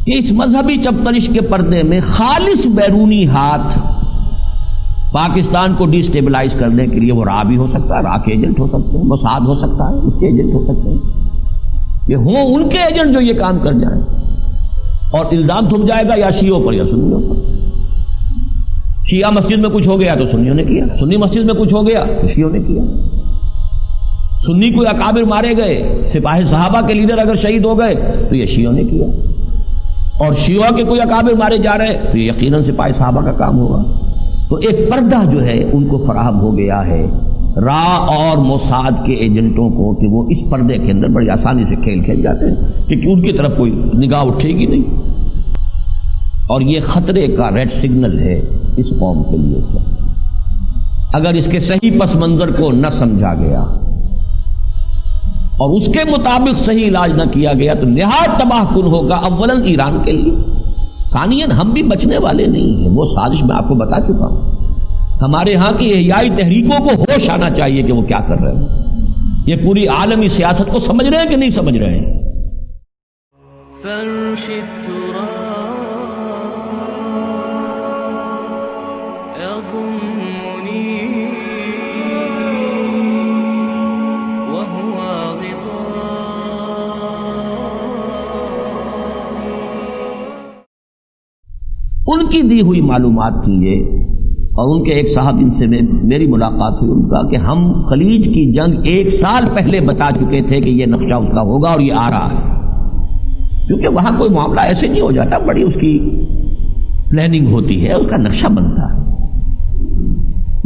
کہ اس مذہبی چپترش کے پردے میں خالص بیرونی ہاتھ پاکستان کو ڈی اسٹیبلائز کرنے کے لیے وہ را بھی ہو سکتا ہے، را کے ایجنٹ ہو سکتے ہیں، موساد ہو سکتا ہے، اس کے ایجنٹ ہو سکتے ہیں، یہ ہوں ان کے ایجنٹ جو یہ کام کر جائیں، اور الزام تھم جائے گا یا شیعوں پر یا سنیوں پر۔ شیعہ مسجد میں کچھ ہو گیا تو سنیوں نے کیا، سنی مسجد میں کچھ ہو گیا تو شیعوں نے کیا، سنی کوئی اکابر مارے گئے، سپاہی صحابہ کے لیڈر اگر شہید ہو گئے تو یہ شیعوں نے کیا، اور شیعوں کے کوئی اکابر مارے جا رہے تو یہ یقیناً سپاہی صحابہ کا کام ہوگا۔ تو ایک پردہ جو ہے ان کو فراہم ہو گیا ہے را اور موساد کے ایجنٹوں کو کہ وہ اس پردے کے اندر بڑی آسانی سے کھیل کھیل جاتے ہیں کہ ان کی طرف کوئی نگاہ اٹھے گی نہیں، اور یہ خطرے کا ریڈ سگنل ہے اس قوم کے لیے۔ اگر اس کے صحیح پس منظر کو نہ سمجھا گیا اور اس کے مطابق صحیح علاج نہ کیا گیا تو نہایت تباہ کن ہوگا، اولاً ایران کے لیے، ثانیاً ہم بھی بچنے والے نہیں ہیں۔ وہ سازش میں آپ کو بتا چکا ہوں، ہمارے ہاں کی احیائی تحریکوں کو ہوش آنا چاہیے کہ وہ کیا کر رہے ہیں، یہ پوری عالمی سیاست کو سمجھ رہے ہیں کہ نہیں سمجھ رہے ہیں۔ فرش التراب يضمني وهو غطاء، ان کی دی ہوئی معلومات تھی یہ، اور ان کے ایک صاحب جن سے میری ملاقات ہوئی، ان کا کہ ہم خلیج کی جنگ 1 سال پہلے بتا چکے تھے کہ یہ نقشہ اس کا ہوگا اور یہ آ رہا ہے، کیونکہ وہاں کوئی معاملہ ایسے نہیں ہو جاتا، بڑی اس کی پلاننگ ہوتی ہے، اس کا نقشہ بنتا ہے۔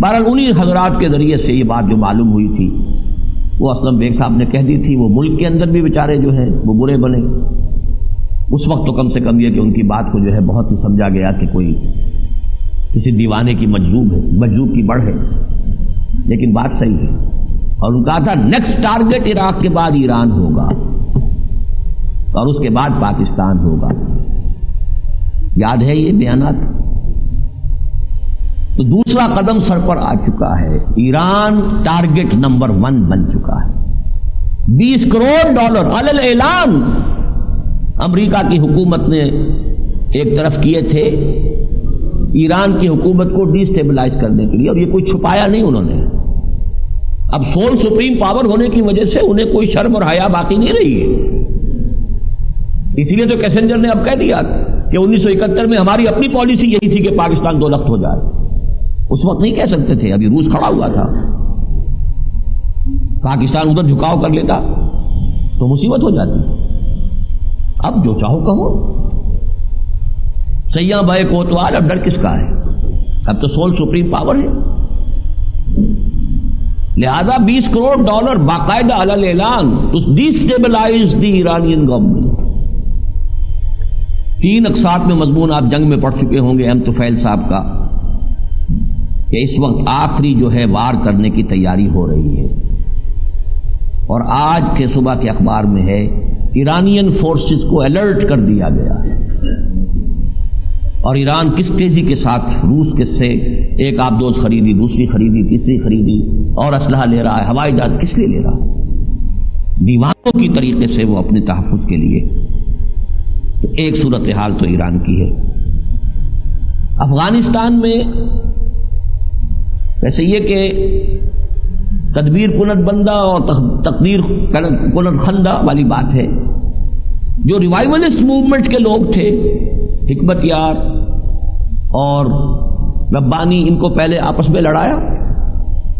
بہرحال انہی حضرات کے ذریعے سے یہ بات جو معلوم ہوئی تھی وہ اسلم بیگ صاحب نے کہہ دی تھی، وہ ملک کے اندر بھی بیچارے جو ہیں وہ برے بنے۔ اس وقت تو کم سے کم یہ کہ ان کی بات کو جو ہے بہت ہی سمجھا گیا کہ کوئی کسی دیوانے کی مجذوب کی بڑھ ہے، لیکن بات صحیح ہے، اور ان کا تھا نیکسٹ ٹارگٹ عراق کے بعد ایران ہوگا اور اس کے بعد پاکستان ہوگا۔ یاد ہے یہ بیانات؟ تو دوسرا قدم سر پر آ چکا ہے، ایران ٹارگٹ نمبر 1 بن چکا ہے۔ $20 کروڑ علی الاعلان امریکہ کی حکومت نے ایک طرف کیے تھے ایران کی حکومت کو ڈی اسٹیبلائز کرنے کے لیے، اور یہ کوئی چھپایا نہیں انہوں نے۔ اب سول سپریم پاور ہونے کی وجہ سے انہیں کوئی شرم اور حیا باقی نہیں رہی ہے، اسی لیے تو کیسنجر نے اب کہہ دیا کہ 1971 میں ہماری اپنی پالیسی یہی تھی کہ پاکستان 2 لخت ہو جائے۔ اس وقت نہیں کہہ سکتے تھے، ابھی روس کھڑا ہوا تھا، پاکستان ادھر جھکاؤ کر لیتا تو مصیبت ہو جاتی۔ اب جو چاہو کہو، سیاں بھائی کوتوال، اب ڈر کس کا ہے؟ اب تو سول سپریم پاور ہے، لہذا $20 کروڑ باقاعدہ علی الاعلان to destabilize the Iranian government. 3 اقساط میں مضمون آپ جنگ میں پڑھ چکے ہوں گے ایم طفیل صاحب کا، کہ اس وقت آخری جو ہے وار کرنے کی تیاری ہو رہی ہے، اور آج کے صبح کے اخبار میں ہے ایرانین فورسز کو الرٹ کر دیا گیا ہے، اور ایران کس تیزی کے ساتھ روس کے سے ایک آبدوز خریدی، دوسری خریدی، تیسری خریدی، اور اسلحہ لے رہا ہے، ہوائی جہاز کس لیے لے رہا ہے؟ دیوانوں کی طریقے سے وہ اپنے تحفظ کے لیے۔ تو ایک صورتحال تو ایران کی ہے۔ افغانستان میں ویسے یہ کہ تدبیر کنت بندہ اور تقدیر کنت خندہ والی بات ہے، جو ریوائولسٹ موومنٹ کے لوگ تھے، حکمت یار اور ربانی، ان کو پہلے آپس میں لڑایا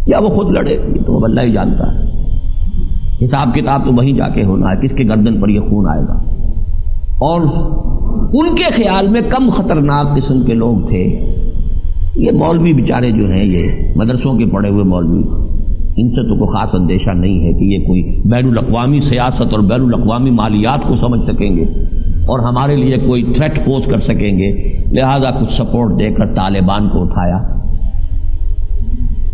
یا وہ خود لڑے، یہ تو اللہ ہی جانتا ہے، حساب کتاب تو وہیں جا کے ہونا ہے، کس کے گردن پر یہ خون آئے گا۔ اور ان کے خیال میں کم خطرناک قسم کے لوگ تھے یہ مولوی بیچارے جو ہیں، یہ مدرسوں کے پڑھے ہوئے مولوی، ان سے تو کوئی خاص اندیشہ نہیں ہے کہ یہ کوئی بین الاقوامی سیاست اور بین الاقوامی مالیات کو سمجھ سکیں گے اور ہمارے لیے کوئی تھریٹ پوز کر سکیں گے، لہذا کچھ سپورٹ دے کر طالبان کو اٹھایا۔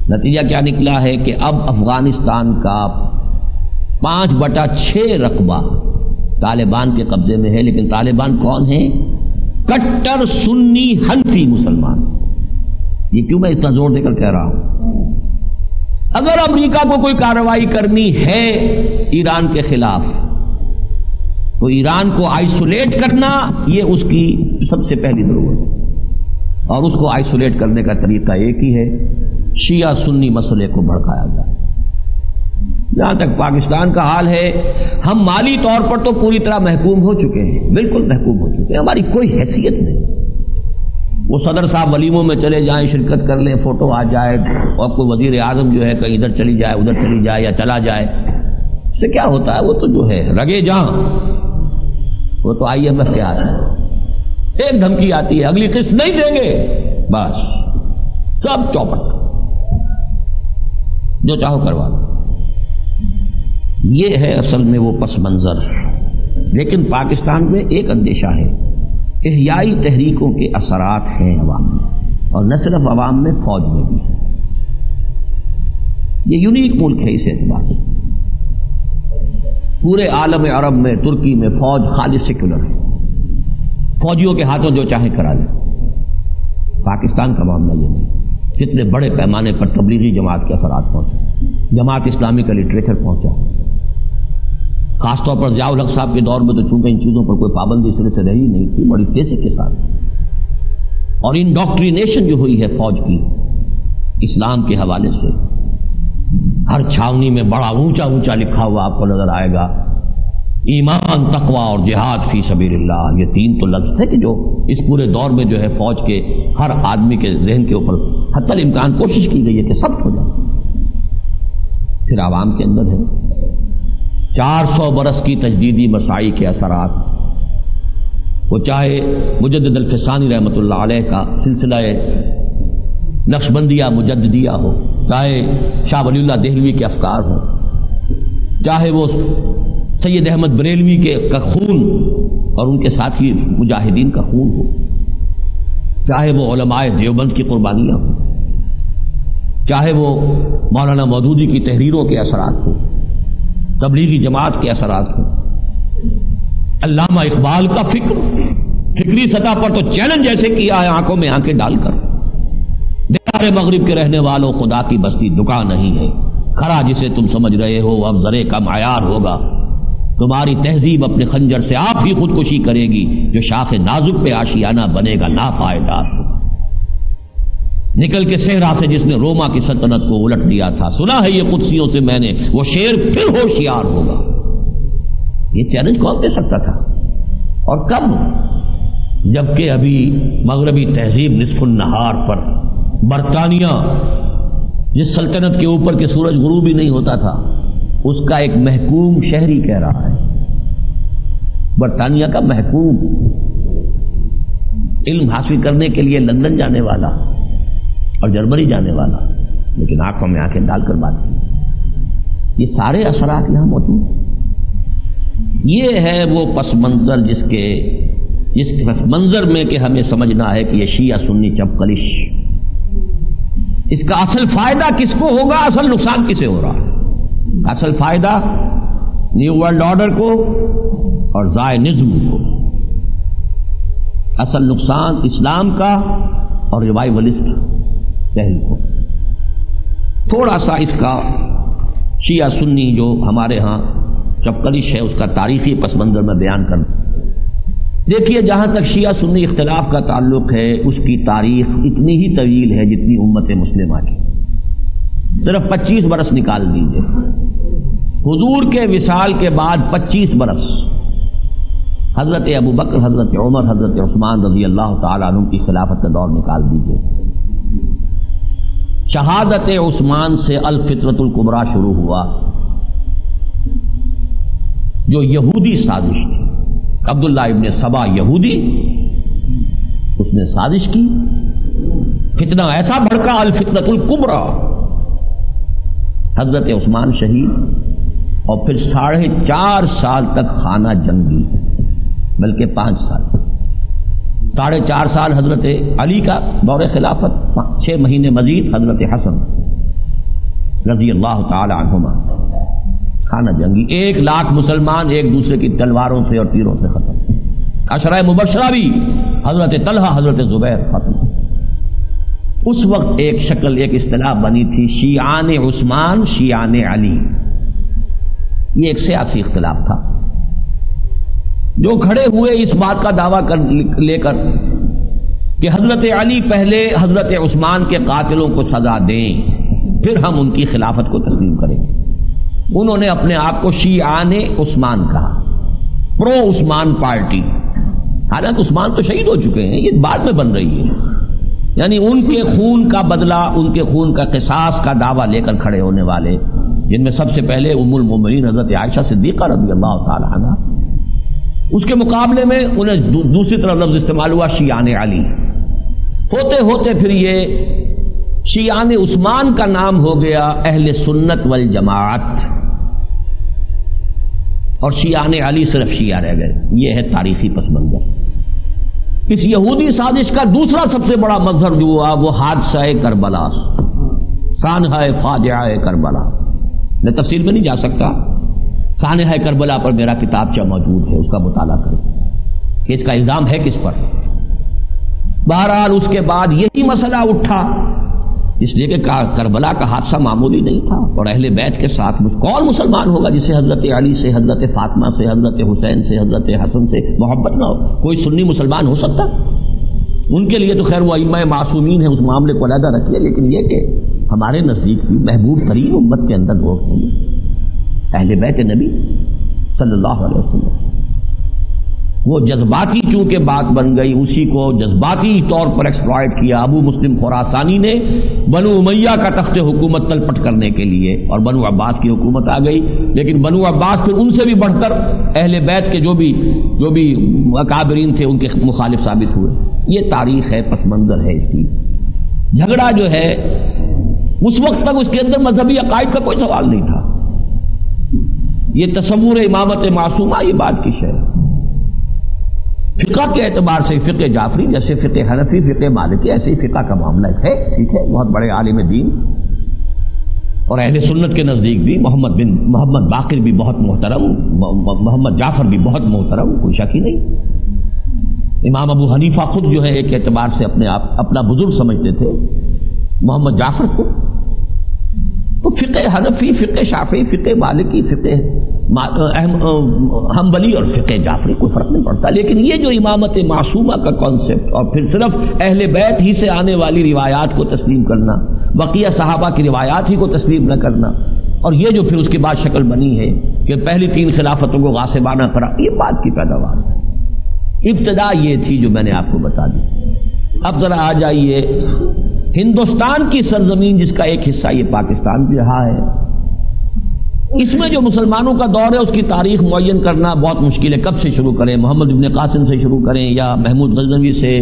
نتیجہ کیا نکلا ہے کہ اب افغانستان کا 5/6 رقبہ طالبان کے قبضے میں ہے، لیکن طالبان کون ہیں؟ کٹر سنی حنفی مسلمان۔ یہ کیوں میں اتنا زور دے کر کہہ رہا ہوں؟ اگر امریکہ کو کوئی کارروائی کرنی ہے ایران کے خلاف تو ایران کو آئسولیٹ کرنا یہ اس کی سب سے پہلی ضرورت ہے، اور اس کو آئسولیٹ کرنے کا طریقہ ایک ہی ہے، شیعہ سنی مسئلے کو بھڑکایا جائے۔ جہاں تک پاکستان کا حال ہے، ہم مالی طور پر تو پوری طرح محکوم ہو چکے ہیں، بالکل محکوم ہو چکے ہیں، ہماری کوئی حیثیت نہیں۔ وہ صدر صاحب ولیموں میں چلے جائیں، شرکت کر لیں، فوٹو آ جائے، اور کوئی وزیر اعظم جو ہے کہیں ادھر چلی جائے ادھر چلی جائے یا چلا جائے، اس سے کیا ہوتا ہے؟ وہ تو جو ہے رگے جہاں، وہ تو IMF کے آتا ہے، ایک دھمکی آتی ہے اگلی قسط نہیں دیں گے، بس سب چوپٹ، جو چاہو کروا لو۔ یہ ہے اصل میں وہ پس منظر۔ لیکن پاکستان میں ایک اندیشہ ہے، احیائی تحریکوں کے اثرات ہیں عوام میں، اور نہ صرف عوام میں، فوج میں بھی۔ یہ یونیک ملک ہے اس اعتبار سے، پورے عالم عرب میں، ترکی میں فوج خالص سیکولر ہے، فوجیوں کے ہاتھوں جو چاہے کرا لیں۔ پاکستان کا معاملہ یہ نہیں، کتنے بڑے پیمانے پر تبلیغی جماعت کے اثرات پہنچے، جماعت اسلامی کا لٹریچر پہنچا، خاص طور پر ضیاء الحق صاحب کے دور میں تو چونکہ ان چیزوں پر کوئی پابندی سرے سے رہی نہیں تھی، بڑی تیزی کے ساتھ، اور انڈوکٹرینیشن جو ہوئی ہے فوج کی اسلام کے حوالے سے، ہر چھاونی میں بڑا اونچا اونچا لکھا ہوا آپ کو نظر آئے گا، ایمان، تقوی اور جہاد فی سبیل اللہ۔ یہ تین تو لفظ تھے کہ جو اس پورے دور میں جو ہے فوج کے ہر آدمی کے ذہن کے اوپر حتی الامکان کوشش کی گئی ہے کہ سب ہو جائے۔ پھر عوام کے اندر ہے 400 برس کی تجدیدی مساعی کے اثرات، وہ چاہے مجدد الفسانی رحمۃ اللہ علیہ کا سلسلہ نقشبندیہ مجددیہ ہو، چاہے شاہ ولی اللہ دہلوی کے افکار ہوں، چاہے وہ سید احمد بریلوی کا خون اور ان کے ساتھی مجاہدین کا خون ہو، چاہے وہ علماء دیوبند کی قربانیاں ہوں، چاہے وہ مولانا مودودی کی تحریروں کے اثرات ہوں، تبلیغی جماعت کے اثرات ہوں، علامہ اقبال کا فکری سطح پر تو چیلنج ایسے کیا ہے آنکھوں میں آنکھیں ڈال کر، دیار مغرب کے رہنے والوں خدا کی بستی دکان نہیں ہے، کھڑا جسے تم سمجھ رہے ہو اب ذرے کا معیار ہوگا، تمہاری تہذیب اپنے خنجر سے آپ ہی خودکشی کرے گی، جو شاخ نازک پہ آشیانہ بنے گا ناپائیدار ہو، نکل کے صحرا سے جس نے روما کی سلطنت کو الٹ دیا تھا، سنا ہے یہ قدسیوں سے میں نے، وہ شیر پھر ہوشیار ہوگا۔ یہ چیلنج کون دے سکتا تھا؟ اور کب؟ جبکہ ابھی مغربی تہذیب نصف النہار پر، برطانیہ جس سلطنت کے اوپر کے سورج غروب ہی نہیں ہوتا تھا، اس کا ایک محکوم شہری کہہ رہا ہے، برطانیہ کا محکوم، علم حاصل کرنے کے لیے لندن جانے والا اور جرمنی جانے والا، لیکن آنکھوں میں آنکھیں ڈال کر بات کی۔ یہ سارے اثرات یہاں موجود ہیں۔ یہ ہے وہ پس منظر جس پس منظر میں کہ ہمیں سمجھنا ہے کہ یہ شیعہ سنی چپکلش، اس کا اصل فائدہ کس کو ہوگا، اصل نقصان کسے ہو رہا ہے؟ اصل فائدہ نیو ورلڈ آرڈر کو اور زائنزم کو، اصل نقصان اسلام کا اور ریوائولسٹ تحریک کو۔ تھوڑا سا اس کا شیعہ سنی جو ہمارے ہاں چپکلش ہے اس کا تاریخی پس منظر میں بیان کر دیکھیے۔ جہاں تک شیعہ سنی اختلاف کا تعلق ہے، اس کی تاریخ اتنی ہی طویل ہے جتنی امت مسلمہ کی، صرف 25 برس نکال دیجئے، حضور کے وصال کے بعد 25 برس حضرت ابو بکر، حضرت عمر، حضرت عثمان رضی اللہ تعالیٰ عنہ کی خلافت کا دور نکال دیجئے، شہادت عثمان سے الفترۃ الکبریٰ شروع ہوا، جو یہودی سازش تھی، عبداللہ ابن سبا یہودی، اس نے سازش کی، فتنہ ایسا بھڑکا، الفتنۃ الکبریٰ، حضرت عثمان شہید، اور پھر 4.5 سال تک خانہ جنگی، بلکہ 5 سال، 4.5 سال حضرت علی کا دور خلافت، 6 مہینے مزید حضرت حسن رضی اللہ تعالی عنہما، خانہ جنگی، 1 لاکھ مسلمان ایک دوسرے کی تلواروں سے اور تیروں سے ختم، عشرہ مبشرہ بھی، حضرت طلحہ، حضرت زبیر ختم۔ اس وقت ایک شکل، ایک اصطلاح بنی تھی، شیعان عثمان، شیعان علی، یہ ایک سیاسی اختلاف تھا، جو کھڑے ہوئے اس بات کا دعویٰ لے کر کہ حضرت علی پہلے حضرت عثمان کے قاتلوں کو سزا دیں پھر ہم ان کی خلافت کو تسلیم کریں گے، انہوں نے اپنے آپ کو شیعان عثمان کہا، پرو عثمان پارٹی، حالانکہ عثمان تو شہید ہو چکے ہیں، یہ بعد میں بن رہی ہے، یعنی ان کے خون کا بدلہ، ان کے خون کا قصاص کا دعویٰ لے کر کھڑے ہونے والے، جن میں سب سے پہلے ام المومنین حضرت عائشہ صدیقہ رضی اللہ تعالی عنہ، اس کے مقابلے میں انہیں دوسری طرف لفظ استعمال ہوا شیعان علی، ہوتے ہوتے پھر یہ شیعان عثمان کا نام ہو گیا اہل سنت والجماعت، اور شیعان علی صرف شیعہ رہ گئے۔ یہ ہے تاریخی پس منظر۔ اس یہودی سازش کا دوسرا سب سے بڑا مظہر جو ہوا وہ حادثہ کربلا، سانحہ فاجعہ کربلا۔ میں تفصیل میں نہیں جا سکتا، سانحہ کربلا پر میرا کتابچہ موجود ہے، اس کا مطالعہ کریں کہ اس کا الزام ہے کس پر۔ بہرحال اس کے بعد یہی مسئلہ اٹھا، اس لیے کہ کربلا کا حادثہ معمولی نہیں تھا، اور اہل بیت کے ساتھ کون مسلمان ہوگا جسے حضرت علی سے، حضرت فاطمہ سے، حضرت حسین سے، حضرت حسن سے محبت نہ ہو؟ کوئی سنی مسلمان ہو سکتا؟ ان کے لیے تو خیر وہ ائمہ معصومین ہیں، اس معاملے کو علیحدہ رکھیے، لیکن یہ کہ ہمارے نزدیک بھی محبوب ترین امت کے اندر لوگ ہیں اہل بیت نبی صلی اللہ علیہ وسلم۔ وہ جذباتی چونکہ بات بن گئی، اسی کو جذباتی طور پر ایکسپلائٹ کیا ابو مسلم خراسانی نے بنو امیہ کا تخت حکومت تلپٹ کرنے کے لیے، اور بنو عباس کی حکومت آ گئی، لیکن بنو عباس پھر ان سے بھی بڑھ کر اہل بیت کے جو بھی اکابرین تھے ان کے مخالف ثابت ہوئے۔ یہ تاریخ ہے، پس منظر ہے اس کی۔ جھگڑا جو ہے اس وقت تک اس کے اندر مذہبی عقائد کا کوئی سوال نہیں تھا، یہ تصور امامت معصومہ یہ بات کی شے۔ فقہ کے اعتبار سے فقہ جعفری جیسے فقہ حنفی، فقہ مالکی، ایسے ہی فقہ کا معاملہ ہے، ٹھیک ہے، بہت بڑے عالم دین، اور اہل سنت کے نزدیک بھی محمد باقر بھی بہت محترم، محمد جعفر بھی بہت محترم، کوئی شک ہی نہیں۔ امام ابو حنیفہ خود جو ہے ایک اعتبار سے اپنے آپ اپنا بزرگ سمجھتے تھے محمد جعفر کو۔ تو فقہ حنفی، فقہ شافعی، فقہ مالکی، فقہ حنبلی اور فقہ جعفری کوئی فرق نہیں پڑتا، لیکن یہ جو امامت معصومہ کا کانسیپٹ، اور پھر صرف اہل بیت ہی سے آنے والی روایات کو تسلیم کرنا، بقیہ صحابہ کی روایات ہی کو تسلیم نہ کرنا، اور یہ جو پھر اس کے بعد شکل بنی ہے کہ پہلی 3 خلافتوں کو غاصبانہ کرا، یہ بات کی پیداوار ہے۔ ابتدا یہ تھی جو میں نے آپ کو بتا دی۔ اب ذرا آ جائیے ہندوستان کی سرزمین جس کا ایک حصہ یہ پاکستان بھی رہا ہے، اس میں جو مسلمانوں کا دور ہے اس کی تاریخ معین کرنا بہت مشکل ہے۔ کب سے شروع کریں؟ محمد ابن قاسم سے شروع کریں، یا محمود غزنوی سے،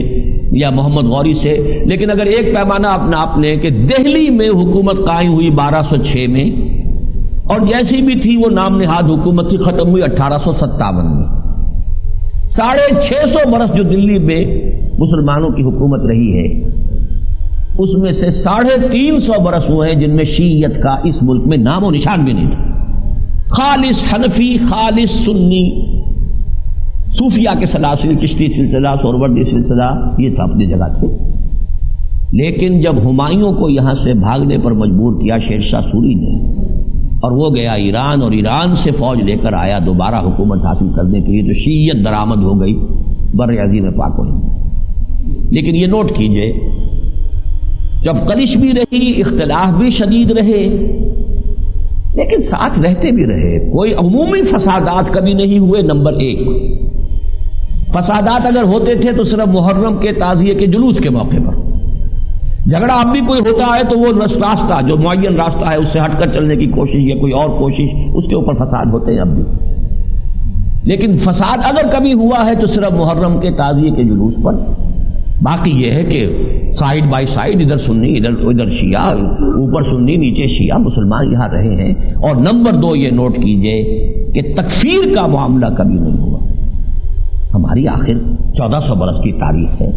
یا محمد غوری سے؟ لیکن اگر ایک پیمانہ اپنا آپ نے کہ دہلی میں حکومت قائم ہوئی 1206 میں، اور جیسی بھی تھی وہ نام نہاد حکومت تھی، ختم ہوئی 1857 میں۔ 650 برس جو دلی میں مسلمانوں کی حکومت رہی ہے، اس میں سے 350 برس ہوئے ہیں جن میں شیعیت کا اس ملک میں نام و نشان بھی نہیں تھا۔ خالص حنفی، خالص سنی، صوفیہ کے سلاسل، چشتی سلسلہ، سہروردی سلسلہ، یہ تھا اپنی جگہ تھے۔ لیکن جب ہمایوں کو یہاں سے بھاگنے پر مجبور کیا شیر شاہ سوری نے، اور وہ گیا ایران، اور ایران سے فوج لے کر آیا دوبارہ حکومت حاصل کرنے کے لیے، تو شیعیت درآمد ہو گئی بر عظیم پاک و ہند۔ لیکن یہ نوٹ کیجئے، جب کلش بھی رہی، اختلاف بھی شدید رہے، لیکن ساتھ رہتے بھی رہے، کوئی عمومی فسادات کبھی نہیں ہوئے۔ نمبر 1، فسادات اگر ہوتے تھے تو صرف محرم کے تعزیے کے جلوس کے موقع پر۔ جھگڑا اب بھی کوئی ہوتا ہے تو وہ راستہ جو معین راستہ ہے اس سے ہٹ کر چلنے کی کوشش یا کوئی اور کوشش، اس کے اوپر فساد ہوتے ہیں اب بھی۔ لیکن فساد اگر کبھی ہوا ہے تو صرف محرم کے تعزیے کے جلوس پر۔ باقی یہ ہے کہ سائیڈ بائی سائیڈ، ادھر سنی ادھر شیعہ، اوپر سنی نیچے شیعہ، مسلمان یہاں رہے ہیں۔ اور نمبر 2 یہ نوٹ کیجئے کہ تکفیر کا معاملہ کبھی نہیں ہوا۔ ہماری آخر 1400 برس کی تاریخ ہے،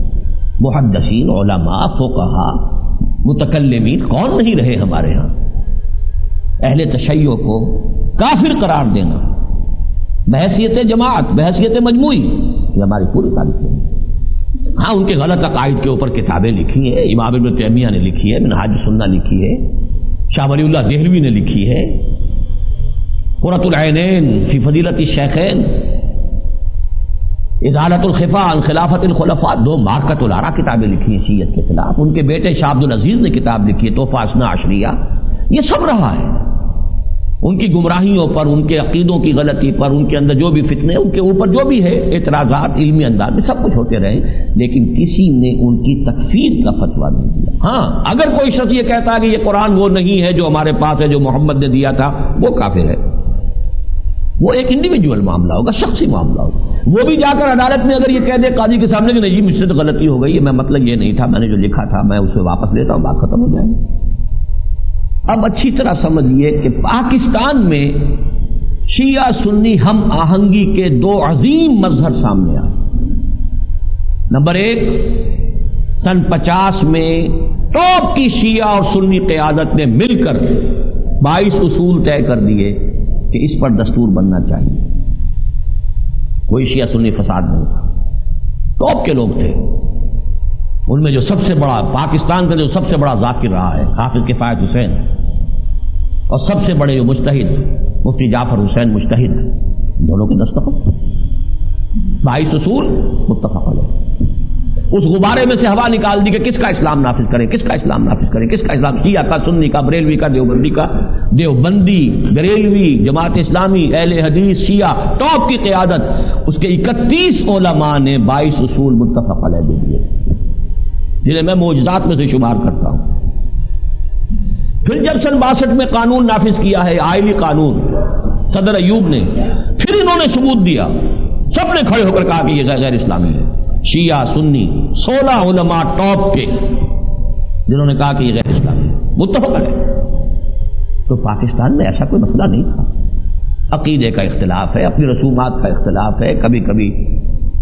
محدثین، علماء، فقہاء، متکلمین کون نہیں رہے ہمارے ہاں؟ اہل تشیع کو کافر قرار دینا بحیثیت جماعت، بحیثیت مجموعی، یہ ہماری پوری تاریخ ہے۔ ہاں ان کے غلط عقائد کے اوپر کتابیں لکھی ہیں، امام ابن تیمیہ نے لکھی ہے، منہاج السنہ لکھی ہے، شاہ ولی اللہ دہلوی نے لکھی ہے، قرۃ العینین فی فضیلت الشیخین، ازالۃ الخفا عن خلافت الخلفاء، 2 مارکۃ الآراء کتابیں لکھی ہیں شیعت کے خلاف. ان کے بیٹے شاہ عبد العزیز نے کتاب لکھی ہے تحفہ اثنا عشریہ. یہ سب رہا ہے ان کی گمراہیوں پر، ان کے عقیدوں کی غلطی پر، ان کے اندر جو بھی فتنے، ان کے اوپر جو بھی ہے اعتراضات علمی انداز میں سب کچھ ہوتے رہے، لیکن کسی نے ان کی تکفیر کا فتویٰ نہیں دیا. ہاں اگر کوئی شخص یہ کہتا ہے کہ یہ قرآن وہ نہیں ہے جو ہمارے پاس ہے، جو محمد نے دیا تھا، وہ کافر ہے. وہ ایک انڈیویجول معاملہ ہوگا، شخصی معاملہ ہوگا. وہ بھی جا کر عدالت میں اگر یہ کہہ دے قاضی کے سامنے کہ نہیں جی مجھ سے تو غلطی ہو گئی ہے، میں مطلب یہ نہیں تھا، میں نے جو لکھا تھا میں اسے واپس لیتا ہوں، بات ختم ہو جائے گی. اب اچھی طرح سمجھیے کہ پاکستان میں شیعہ سنی ہم آہنگی کے 2 عظیم مظہر سامنے آئے. نمبر 1، سن 50 میں ٹاپ کی شیعہ اور سنی قیادت نے مل کر 22 اصول طے کر دیے کہ اس پر دستور بننا چاہیے. کوئی شیعہ سنی فساد نہیں تھا، ٹاپ کے لوگ تھے. ان میں جو سب سے بڑا پاکستان کا جو سب سے بڑا ذاکر رہا ہے حافظ کفایت حسین، اور سب سے بڑے جو مجتہد مفتی جعفر حسین مجتہد، دونوں کے دستخط. 22 اصول متفق علیہ. اس غبارے میں سے ہوا نکال دی کہ کس کا اسلام نافذ کریں، کس کا اسلام نافذ کریں، کس کا اسلام، شیعہ کا، سنی کا، بریلوی کا، دیوبندی کا. دیوبندی، بریلوی، جماعت اسلامی، اہل حدیث، شیعہ، ٹاپ کی قیادت، اس کے 31 علماء نے 22 اصول متفق علیہ دے دیے، جنہیں میں معجزات میں سے شمار کرتا ہوں. پھر جب سن 62 میں قانون نافذ کیا ہے، آئلی قانون، صدر ایوب نے، پھر انہوں نے ثبوت دیا، سب نے کھڑے ہو کر کہا کہ یہ غیر اسلامی ہے. شیعہ سنی 16 علماء ٹاپ کے جنہوں نے کہا کہ یہ غیر اسلامی ہے، متفق ہے. تو پاکستان میں ایسا کوئی مسئلہ نہیں تھا. عقیدے کا اختلاف ہے، اپنی رسومات کا اختلاف ہے، کبھی کبھی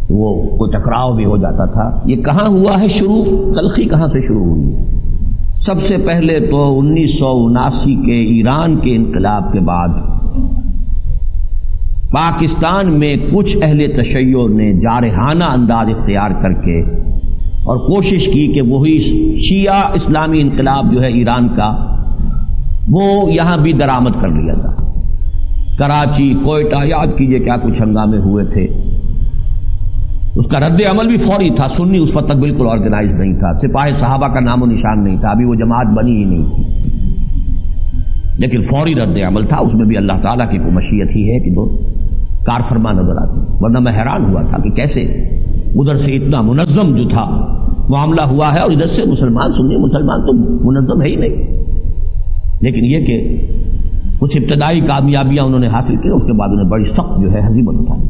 وہ کوئی ٹکراؤ بھی ہو جاتا تھا. یہ کہاں ہوا ہے شروع؟ تلخی کہاں سے شروع ہوئی ہے؟ سب سے پہلے تو 1979 کے ایران کے انقلاب کے بعد پاکستان میں کچھ اہل تشیع نے جارحانہ انداز اختیار کر کے اور کوشش کی کہ وہی شیعہ اسلامی انقلاب جو ہے ایران کا، وہ یہاں بھی درآمد کر لیا تھا. کراچی، کوئٹہ، یاد کیجئے کیا کچھ ہنگامے ہوئے تھے. اس کا رد عمل بھی فوری تھا. سنی اس وقت تک بالکل آرگنائز نہیں تھا، سپاہ صحابہ کا نام و نشان نہیں تھا، ابھی وہ جماعت بنی ہی نہیں تھی، لیکن فوری رد عمل تھا. اس میں بھی اللہ تعالیٰ کی کوئی مشیت ہی ہے کہ دو کار فرما نظر آتی. ورنہ میں حیران ہوا تھا کہ کیسے ادھر سے اتنا منظم جو تھا معاملہ ہوا ہے، اور ادھر سے مسلمان سنی مسلمان تو منظم ہے ہی نہیں. لیکن یہ کہ کچھ ابتدائی کامیابیاں انہوں نے حاصل کی، اس کے بعد انہیں بڑی سخت جو ہے ہزیمت اٹھانی.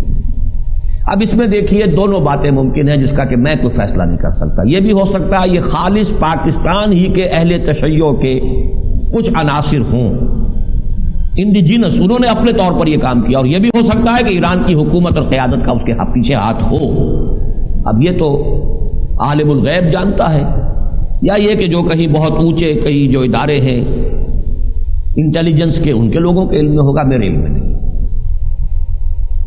اب اس میں دیکھیے دونوں باتیں ممکن ہیں، جس کا کہ میں کوئی فیصلہ نہیں کر سکتا. یہ بھی ہو سکتا ہے یہ خالص پاکستان ہی کے اہل تشیع کے کچھ عناصر ہوں، انڈیجینس، انہوں نے اپنے طور پر یہ کام کیا. اور یہ بھی ہو سکتا ہے کہ ایران کی حکومت اور قیادت کا اس کے پیچھے ہاتھ ہو. اب یہ تو عالم الغیب جانتا ہے، یا یہ کہ جو کہیں بہت اونچے کئی جو ادارے ہیں انٹیلیجنس کے، ان کے لوگوں کے علم میں ہوگا، میرے علم میں نہیں.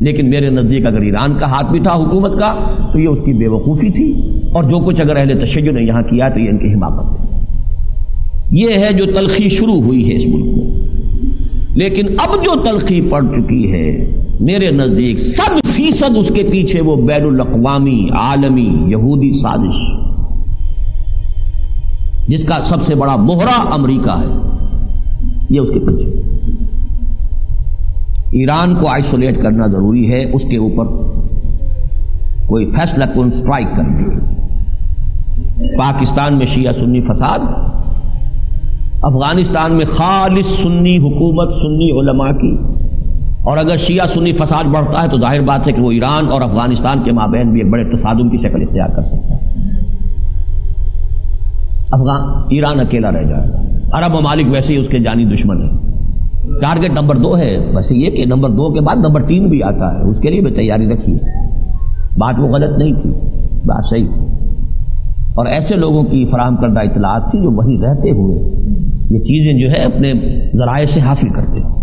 لیکن میرے نزدیک اگر ایران کا ہاتھ بھی تھا حکومت کا تو یہ اس کی بے وقوفی تھی، اور جو کچھ اگر اہل تشیع نے یہاں کیا تو یہ ان کی حماقت ہے. یہ ہے جو تلخی شروع ہوئی ہے اس ملک میں. لیکن اب جو تلخی پڑ چکی ہے میرے نزدیک 100% اس کے پیچھے وہ بین الاقوامی عالمی یہودی سازش، جس کا سب سے بڑا مہرہ امریکہ ہے، یہ اس کے پیچھے. ایران کو آئسولیٹ کرنا ضروری ہے، اس کے اوپر کوئی فیصلہ کن سٹرائک کرنے. پاکستان میں شیعہ سنی فساد، افغانستان میں خالص سنی حکومت، سنی علماء کی. اور اگر شیعہ سنی فساد بڑھتا ہے تو ظاہر بات ہے کہ وہ ایران اور افغانستان کے مابین بھی ایک بڑے تصادم کی شکل اختیار کر سکتا ہے. ایران اکیلا رہ جائے گا. عرب ممالک ویسے ہی اس کے جانی دشمن ہیں. ٹارگٹ نمبر 2 ہے، بس یہ کہ نمبر 2 کے بعد نمبر 3 بھی آتا ہے، اس کے لیے بھی تیاری رکھیے. بات وہ غلط نہیں تھی، بات صحیح تھی، اور ایسے لوگوں کی فراہم کردہ اطلاعات تھی جو وہیں رہتے ہوئے یہ چیزیں جو ہے اپنے ذرائع سے حاصل کرتے ہیں.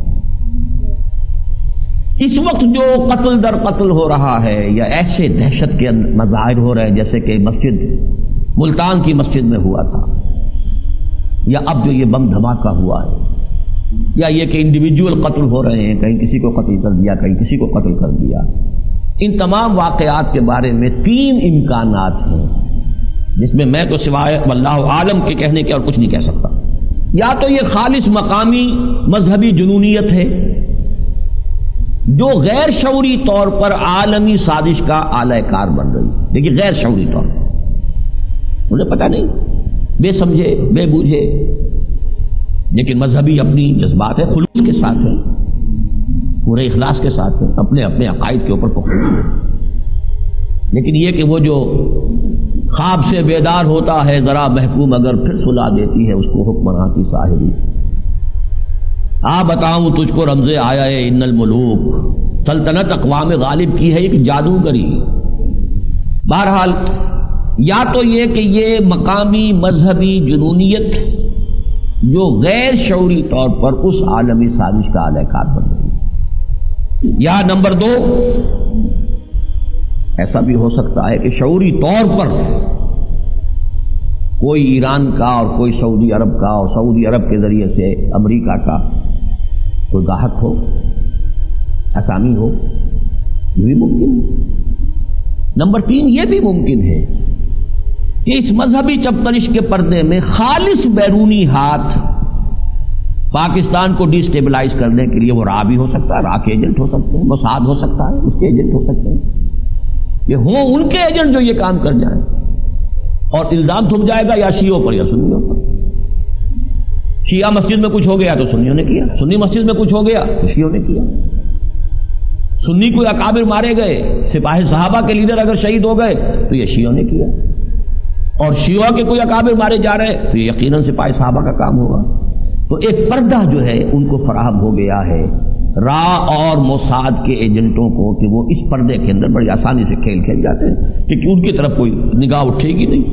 اس وقت جو قتل در قتل ہو رہا ہے یا ایسے دہشت کے مظاہر ہو رہے ہیں جیسے کہ مسجد ملتان کی مسجد میں ہوا تھا، یا اب جو یہ بم دھماکہ ہوا ہے، یا یہ کہ انڈیویجول قتل ہو رہے ہیں، کہیں کسی کو قتل کر دیا، کہیں کسی کو قتل کر دیا، ان تمام واقعات کے بارے میں 3 امکانات ہیں جس میں میں تو سوائے واللہ عالم کے کہنے کے اور کچھ نہیں کہہ سکتا. یا تو یہ خالص مقامی مذہبی جنونیت ہے جو غیر شعوری طور پر عالمی سازش کا آلہ کار بن رہی ہے. دیکھیے غیر شعوری طور پر مجھے پتہ نہیں، بے سمجھے بے بوجھے، لیکن مذہبی اپنی جذبات ہے، خلوص کے ساتھ ہے، پورے اخلاص کے ساتھ ہے، اپنے اپنے عقائد کے اوپر پختہ ہے. لیکن یہ کہ وہ جو خواب سے بیدار ہوتا ہے ذرا محکوم اگر پھر سلا دیتی ہے اس کو حکمراں کی ساحری. بتاؤں تجھ کو رمز آیا ہے ان الملوک، سلطنت اقوام غالب کی ہے ایک جادوگری. بہرحال یا تو یہ کہ یہ مقامی مذہبی جنونیت جو غیر شعوری طور پر اس عالمی سازش کا آلہ کار بن رہی ہے، یا نمبر 2 ایسا بھی ہو سکتا ہے کہ شعوری طور پر کوئی ایران کا اور کوئی سعودی عرب کا اور سعودی عرب کے ذریعے سے امریکہ کا کوئی گاہک ہو، اسامی ہو، یہ بھی ممکن ہے. نمبر 3 یہ بھی ممکن ہے کہ اس مذہبی چپترش کے پردے میں خالص بیرونی ہاتھ پاکستان کو ڈی اسٹیبلائز کرنے کے لیے وہ را بھی ہو سکتا ہے، را کے ایجنٹ ہو سکتے ہیں، موساد ہو سکتا ہے، اس کے ایجنٹ ہو سکتے ہیں، یہ ہوں ان کے ایجنٹ جو یہ کام کر جائیں، اور الزام تھم جائے گا یا شیعوں پر یا سنیوں پر. شیعہ مسجد میں کچھ ہو گیا تو سنیوں نے کیا، سنی مسجد میں کچھ ہو گیا تو شیعوں نے کیا. سنی کوئی اکابر مارے گئے، سپاہی صحابہ کے لیڈر اگر شہید ہو گئے تو یہ شیعوں نے کیا، اور شیعوں کے کوئی اکابر مارے جا رہے تو یہ یقیناً سپاہی صحابہ کا کام ہوگا. تو ایک پردہ جو ہے ان کو فراہم ہو گیا ہے را اور موساد کے ایجنٹوں کو کہ وہ اس پردے کے اندر بڑی آسانی سے کھیل کھیل جاتے ہیں کہ ان کی طرف کوئی نگاہ اٹھے گی نہیں.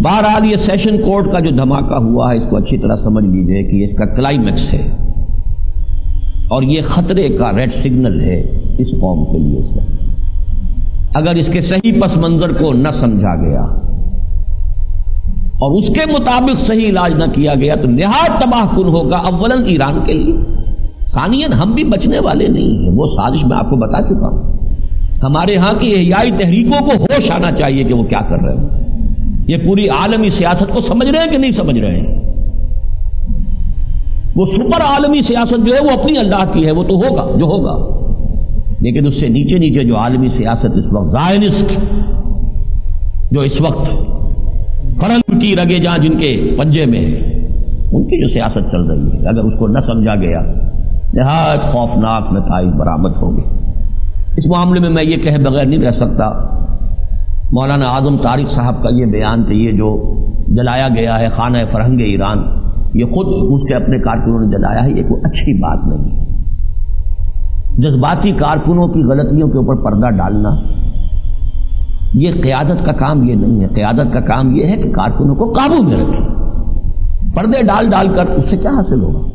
بہرحال یہ سیشن کورٹ کا جو دھماکہ ہوا ہے اس کو اچھی طرح سمجھ لیجئے کہ اس کا کلائمیکس ہے اور یہ خطرے کا ریڈ سگنل ہے اس قوم کے لیے. اس وقت اگر اس کے صحیح پس منظر کو نہ سمجھا گیا اور اس کے مطابق صحیح علاج نہ کیا گیا تو نہایت تباہ کن ہوگا، اولاً ایران کے لیے، ثانیاً ہم بھی بچنے والے نہیں ہیں. وہ سازش میں آپ کو بتا چکا ہوں. ہمارے ہاں کی احیائی تحریکوں کو ہوش آنا چاہیے کہ وہ کیا کر رہے ہیں. یہ پوری عالمی سیاست کو سمجھ رہے ہیں کہ نہیں سمجھ رہے ہیں. وہ سپر عالمی سیاست جو ہے وہ اپنی اللہ کی ہے، وہ تو ہوگا جو ہوگا، لیکن اس سے نیچے نیچے جو عالمی سیاست اس وقت زائنسٹ جو اس وقت فرنگ کی رگے جہاں جن کے پنجے میں ان کی جو سیاست چل رہی ہے، اگر اس کو نہ سمجھا گیا نہایت خوفناک نتائج برآمد ہوں گے. اس معاملے میں یہ کہے بغیر نہیں رہ سکتا، مولانا اعظم طارق صاحب کا یہ بیان کہ یہ جو جلایا گیا ہے خانہ فرہنگ ایران، یہ خود اس کے اپنے کارکنوں نے جلایا ہے، یہ کوئی اچھی بات نہیں ہے. جذباتی کارکنوں کی غلطیوں کے اوپر پردہ ڈالنا یہ قیادت کا کام یہ نہیں ہے. قیادت کا کام یہ ہے کہ کارکنوں کو قابو میں رکھے. پردے ڈال ڈال کر اس سے کیا حاصل ہوگا؟